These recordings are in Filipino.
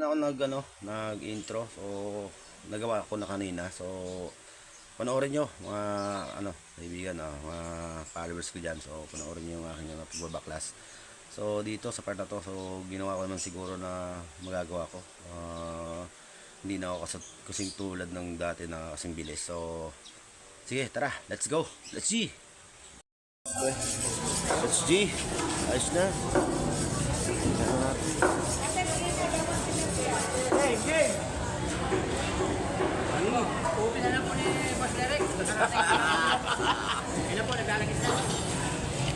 ako nag-intro. So nagawa ko na kanina. So panoorin nyo mga kaibigan, mga followers ko dyan. So panoorin nyo yung aking pagbabaklas. So dito sa part na to, so ginawa ko naman siguro na magagawa ko. Hindi na ako kasing tulad ng dati na kasing bilis. So sige, tara, let's go. Let's G. Okay. Let's G. Ayos na. Game! Uwi na lang po ni Boss Derek. Yan po, naglalagis na.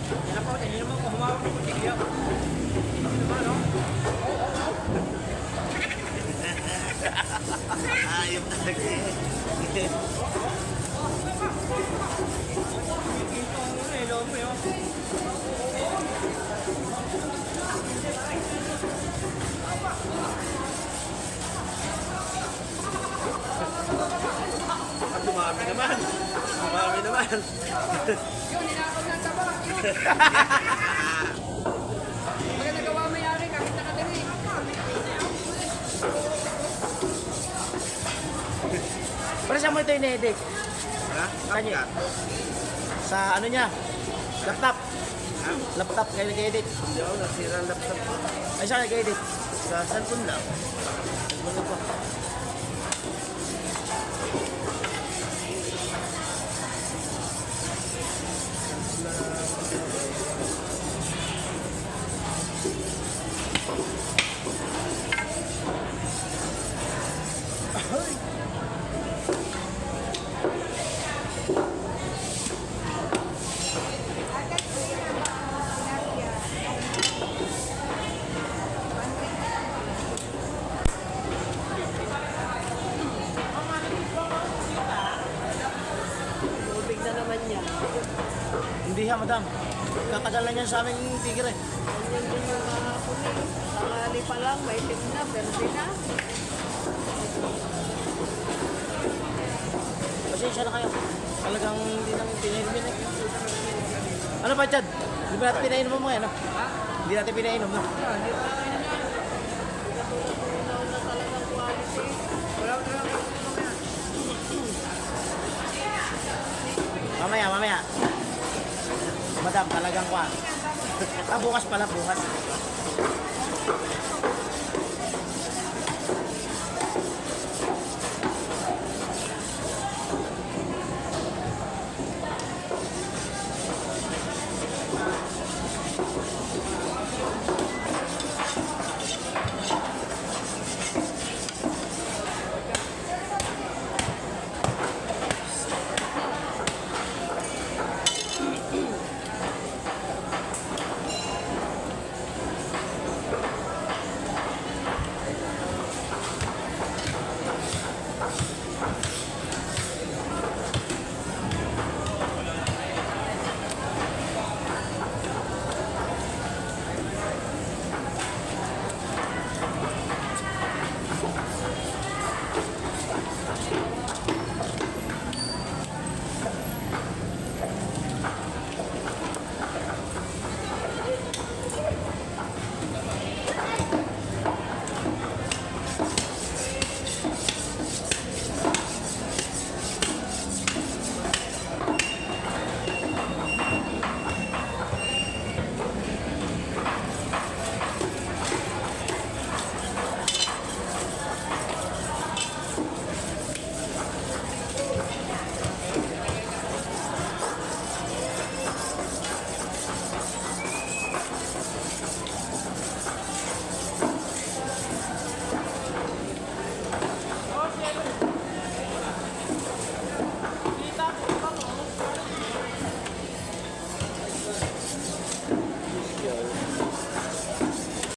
Yan po, hindi naman po humawak ng kutilyo. Ano naman, no? Ayop talaga eh. Dumami naman. Dumami naman. Yun, ninakaw ng taba. Pagka nagawa may-ari, kahit nakatiri. Para saan mo ito in-edit? Ha? Kanya? Sa ano niya? Laptop? Ha? Laptop kayo nag-edit? Hindi ako nasira ang laptop ko. Ay, saan nag-edit? Sa cellphone lang. Ano po? Tubig na naman yan. Hindi ha, madam. Katagal na yan sa aming tigir eh. Ganyan din yung kahapon eh. Tangali pa lang, may tip na, berde na. Pasensya na kayo. Talagang hindi nang pinainom yun eh. Ano pa, Chad? Hindi ba natin pinainom mo yan, no? Ha? Hindi natin pinainom, no? Hindi pa kayo na. Katulad na talagang quality. Wala ko lang. Mamaya. Madam, talagang kwa. Bukas pala, bukas.